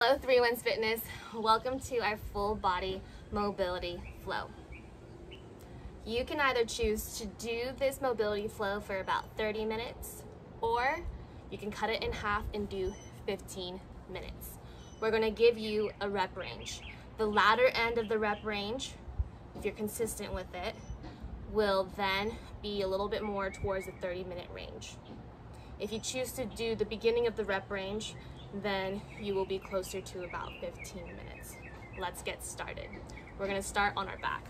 Hello 3-1 Fitness, welcome to our full body mobility flow. You can either choose to do this mobility flow for about 30 minutes or you can cut it in half and do 15 minutes. We're going to give you a rep range. The latter end of the rep range, if you're consistent with it, will then be a little bit more towards the 30-minute range. If you choose to do the beginning of the rep range, then you will be closer to about 15 minutes. Let's get started. We're going to start on our back.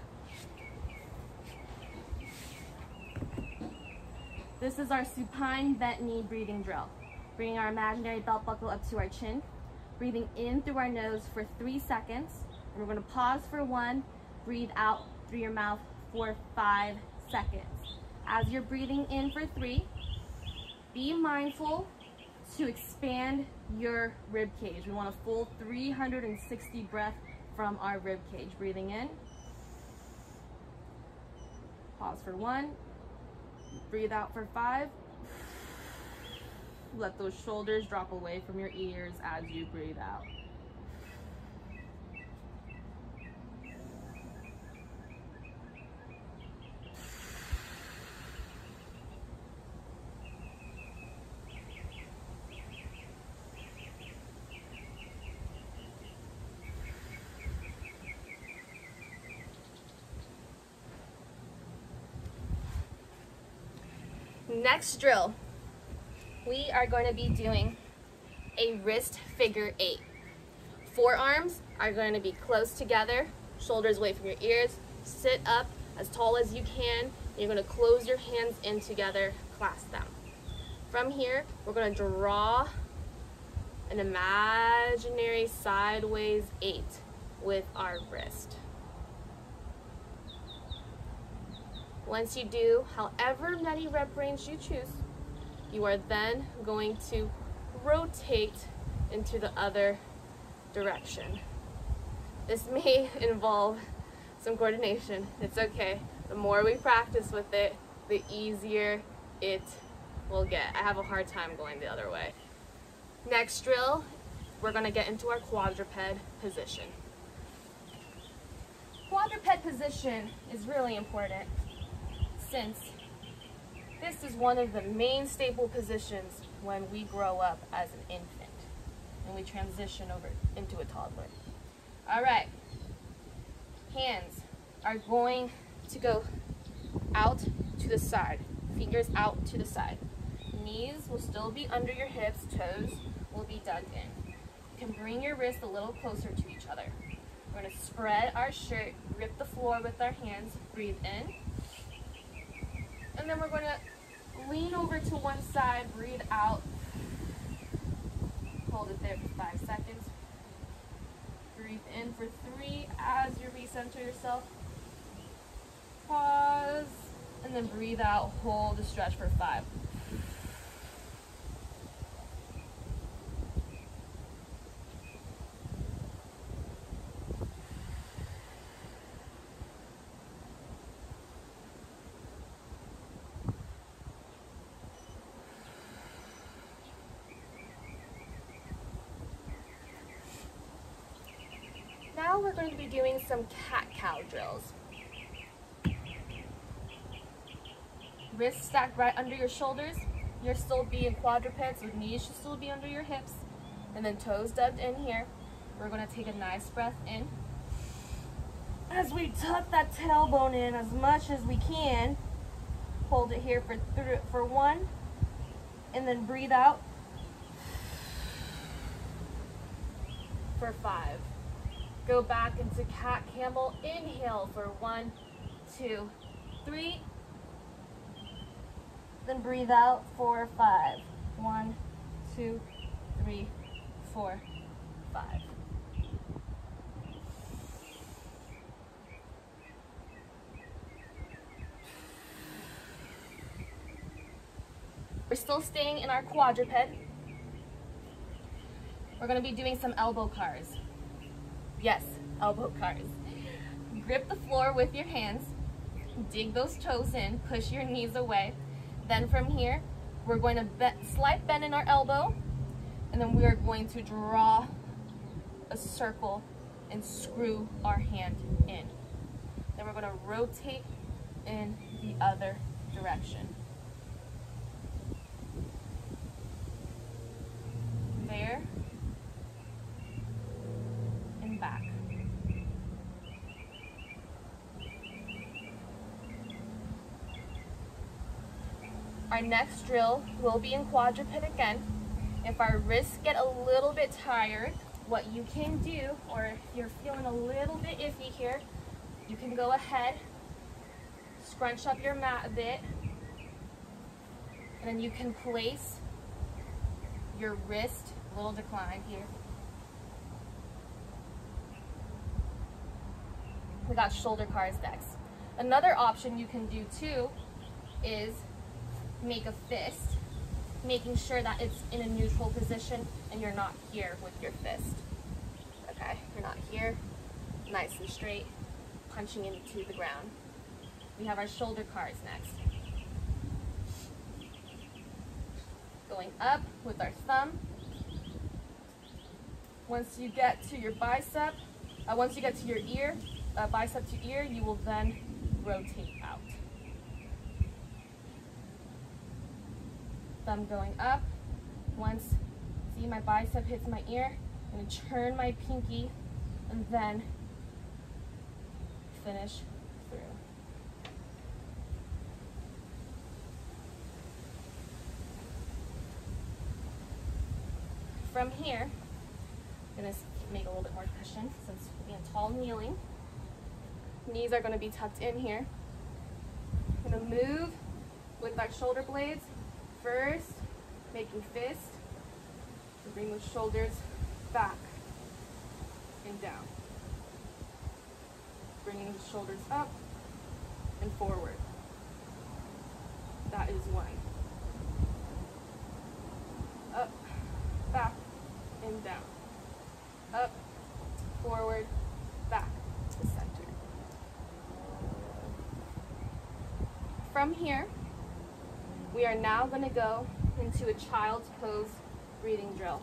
This is our supine bent knee breathing drill. Bringing our imaginary belt buckle up to our chin, breathing in through our nose for 3 seconds, and we're going to pause for 1, breathe out through your mouth for 5 seconds. As you're breathing in for 3, be mindful to expand your rib cage. We want a full 360 breath from our rib cage. Breathing in, pause for 1, breathe out for 5. Let those shoulders drop away from your ears as you breathe out. Next drill, we are going to be doing a wrist figure 8. Forearms are going to be close together, shoulders away from your ears. Sit up as tall as you can. You're going to close your hands in together, clasp them. From here, we're going to draw an imaginary sideways 8 with our wrist. Once you do however many rep range you choose, you are then going to rotate into the other direction. This may involve some coordination. It's okay. The more we practice with it, the easier it will get. I have a hard time going the other way. Next drill, we're going to get into our quadruped position. Quadruped position is really important, since this is one of the main staple positions when we grow up as an infant and we transition over into a toddler. All right, hands are going to go out to the side, fingers out to the side. Knees will still be under your hips, toes will be dug in. You can bring your wrists a little closer to each other. We're going to spread our shirt, grip the floor with our hands, breathe in. And then we're going to lean over to one side, breathe out. Hold it there for 5 seconds. Breathe in for 3 as you recenter yourself. Pause. And then breathe out, hold the stretch for 5. Now we're going to be doing some cat-cow drills. Wrists stacked right under your shoulders. You'll still be in quadrupeds, so knees should still be under your hips. And then toes dug in here. We're going to take a nice breath in. As we tuck that tailbone in as much as we can, hold it here for 1, and then breathe out for 5. Go back into cat camel. Inhale for 1, 2, 3. Then breathe out for 5. 1, 2, 3, 4, 5. We're still staying in our quadruped. We're going to be doing some elbow cars. Yes, elbow cars. Grip the floor with your hands, dig those toes in, push your knees away. Then from here, we're going to slight bend in our elbow, and then we are going to draw a circle and screw our hand in. Then we're going to rotate in the other direction. There and back. Our next drill will be in quadruped again. If our wrists get a little bit tired, what you can do, or if you're feeling a little bit iffy here, you can go ahead, scrunch up your mat a bit, and then you can place your wrist, a little decline here. We got shoulder cars next. Another option you can do too is make a fist, making sure that it's in a neutral position and you're not here with your fist. Okay, you're not here, nice and straight, punching into the ground. We have our shoulder cars next. Going up with our thumb. Once you get to your bicep, once you get to your ear, bicep to ear, you will then rotate out. Thumb going up. Once, see my bicep hits my ear, I'm going to turn my pinky and then finish through. From here, I'm going to make a little bit more cushion since we're being tall kneeling. Knees are going to be tucked in here. I'm going to move with our shoulder blades. First, making fist, bring the shoulders back and down. Bringing the shoulders up and forward. That is one. Up, back, and down. Up, forward, back to center. From here, we are now going to go into a child's pose breathing drill.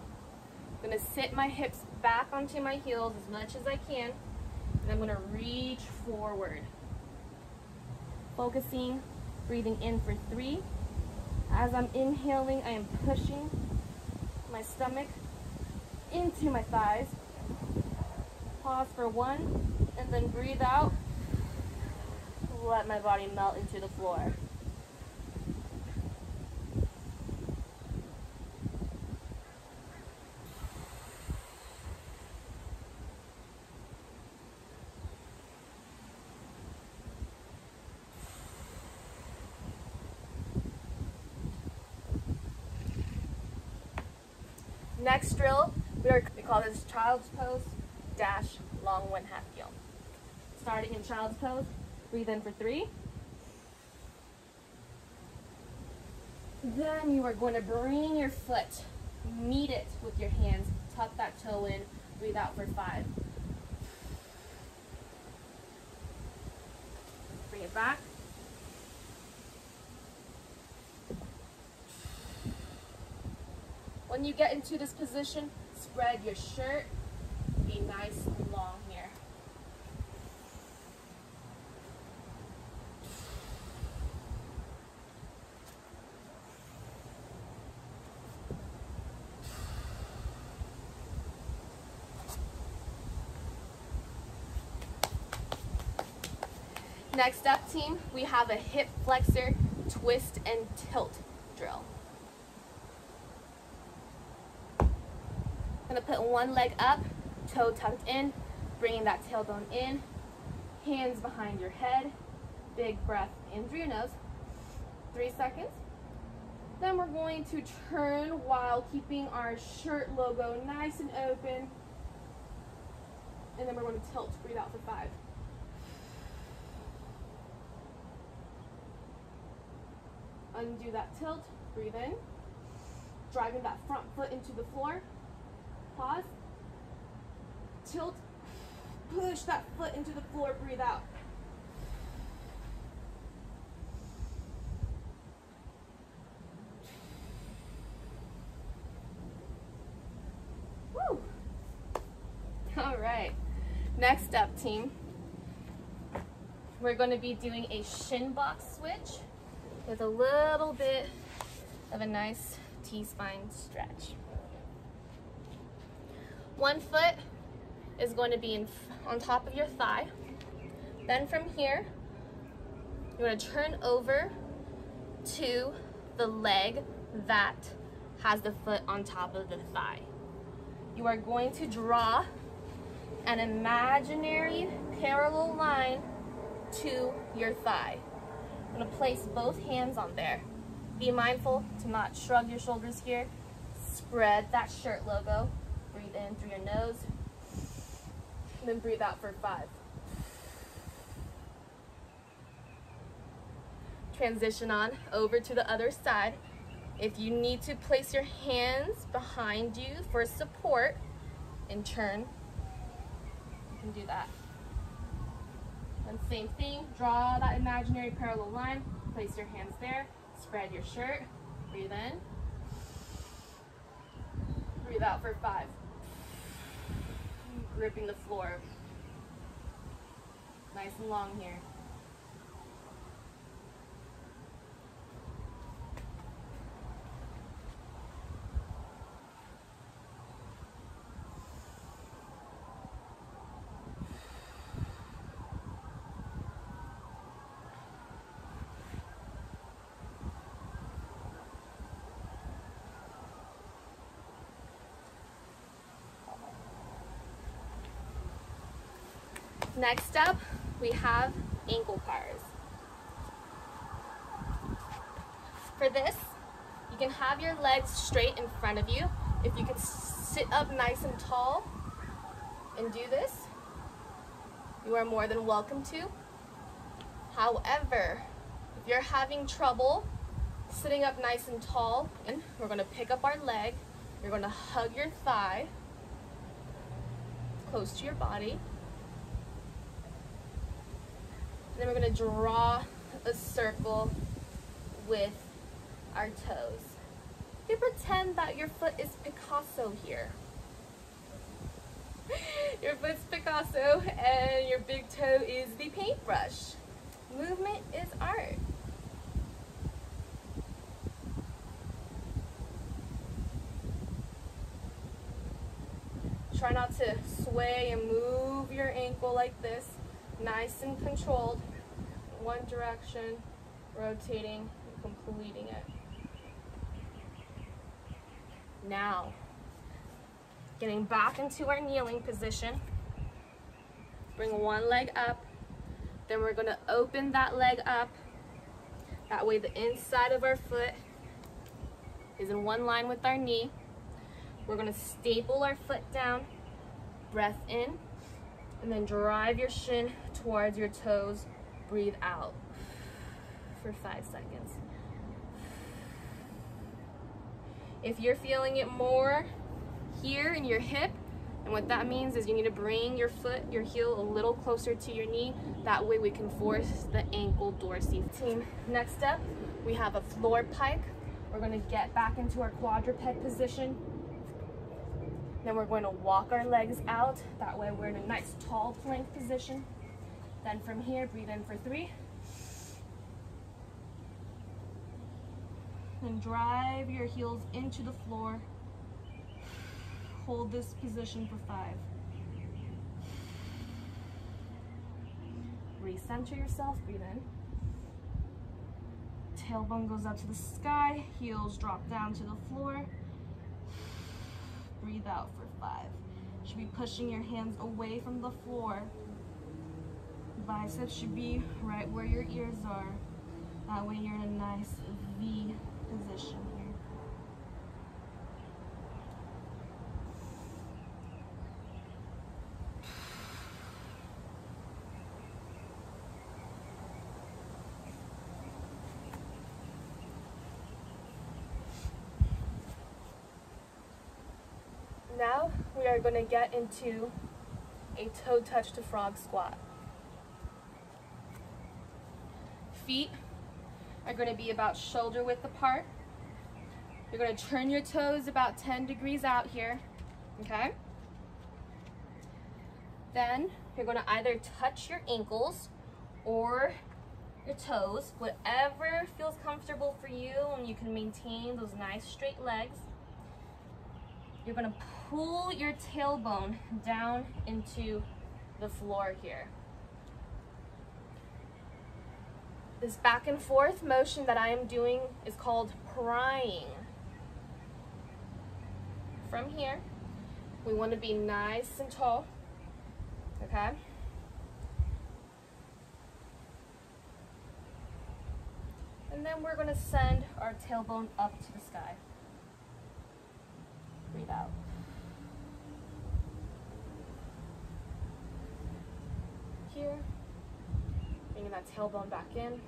I'm going to sit my hips back onto my heels as much as I can, and I'm going to reach forward. Focusing, breathing in for 3. As I'm inhaling, I am pushing my stomach into my thighs. Pause for 1, and then breathe out. Let my body melt into the floor. Next drill, we call this child's pose dash long 1/2 heel. Starting in child's pose, breathe in for 3. Then you are going to bring your foot, meet it with your hands, tuck that toe in, breathe out for 5. Bring it back. When you get into this position, spread your shirt, be nice and long here. Next up, team, we have a hip flexor twist and tilt drill. I'm going to put one leg up, toe tucked in, bringing that tailbone in, hands behind your head, big breath in through your nose, 3 seconds. Then we're going to turn while keeping our shirt logo nice and open, and then we're going to tilt, breathe out for 5. Undo that tilt, breathe in, driving that front foot into the floor. Pause, tilt, push that foot into the floor, breathe out. Woo! All right, next up, team. We're going to be doing a shin box switch with a little bit of a nice T-spine stretch. One foot is going to be on top of your thigh. Then from here, you're going to turn over to the leg that has the foot on top of the thigh. You are going to draw an imaginary parallel line to your thigh. I'm going to place both hands on there. Be mindful to not shrug your shoulders here. Spread that shirt logo. Breathe in through your nose. And then breathe out for 5. Transition on over to the other side. If you need to place your hands behind you for support and turn, you can do that. And same thing, draw that imaginary parallel line, place your hands there, spread your shirt, breathe in, breathe out for 5. Gripping the floor. Nice and long here. Next up, we have ankle bars. For this, you can have your legs straight in front of you. If you can sit up nice and tall and do this, you are more than welcome to. However, if you're having trouble sitting up nice and tall, and we're going to pick up our leg, you're going to hug your thigh close to your body. Then we're going to draw a circle with our toes. You pretend that your foot is Picasso here. Your foot's Picasso and your big toe is the paintbrush. Movement is art. Try not to sway and move your ankle like this. Nice and controlled, one direction, rotating, and completing it. Now, getting back into our kneeling position, bring one leg up, then we're going to open that leg up. That way the inside of our foot is in one line with our knee. We're going to staple our foot down, breath in, and then drive your shin towards your toes. Breathe out for 5 seconds. If you're feeling it more here in your hip, and what that means is you need to bring your foot, your heel a little closer to your knee. That way we can force the ankle dorsal. Team, next up, we have a floor pike. We're going to get back into our quadruped position. Then we're going to walk our legs out. That way we're in a nice tall plank position. Then from here, breathe in for 3. Then drive your heels into the floor. Hold this position for 5. Recenter yourself, breathe in. Tailbone goes up to the sky, heels drop down to the floor. Breathe out for 5. You should be pushing your hands away from the floor. Biceps should be right where your ears are. That way you're in a nice V position here. Now we are going to get into a toe touch to frog squat. Feet are going to be about shoulder width apart. You're going to turn your toes about 10 degrees out here, okay? Then you're gonna either touch your ankles or your toes, whatever feels comfortable for you, and you can maintain those nice straight legs. You're gonna pull your tailbone down into the floor here. This back and forth motion that I am doing is called prying. From here, we want to be nice and tall, okay? And then we're going to send our tailbone up to the sky. Breathe out. Here, bringing that tailbone back in.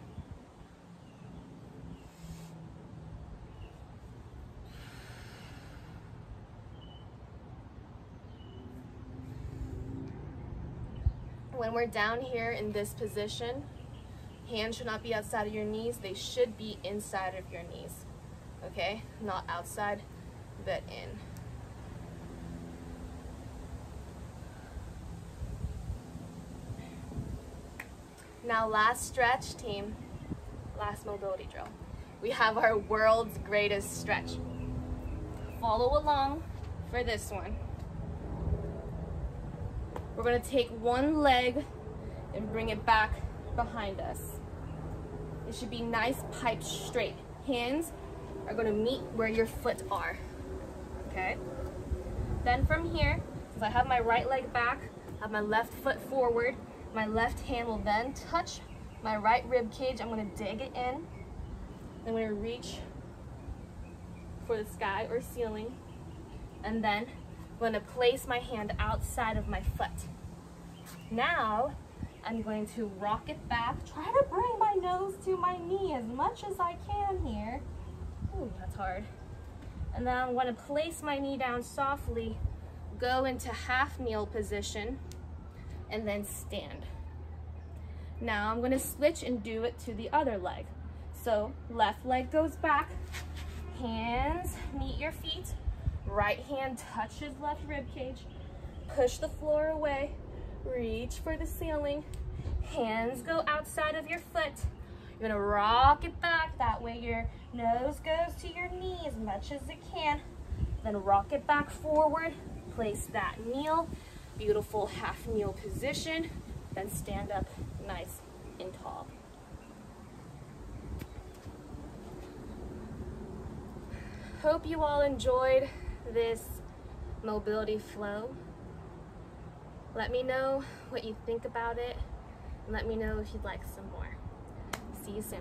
When we're down here in this position, hands should not be outside of your knees. They should be inside of your knees, okay? Not outside, but in. Now last stretch, team, last mobility drill. We have our world's greatest stretch. Follow along for this one. We're gonna take one leg and bring it back behind us. It should be nice piped straight. Hands are gonna meet where your foot are, okay? Then from here, since I have my right leg back, I have my left foot forward, my left hand will then touch my right rib cage. I'm gonna dig it in. I'm gonna reach for the sky or ceiling, and then I'm going to place my hand outside of my foot. Now, I'm going to rock it back. Try to bring my nose to my knee as much as I can here. Ooh, that's hard. And then I'm going to place my knee down softly, go into half kneel position, and then stand. Now I'm going to switch and do it to the other leg. So left leg goes back, hands meet your feet, right hand touches left rib cage, push the floor away, reach for the ceiling, hands go outside of your foot. You're gonna rock it back, that way your nose goes to your knee as much as it can. Then rock it back forward, place that kneel, beautiful half kneel position, then stand up nice and tall. Hope you all enjoyed this mobility flow. Let me know what you think about it, and let me know if you'd like some more. See you soon.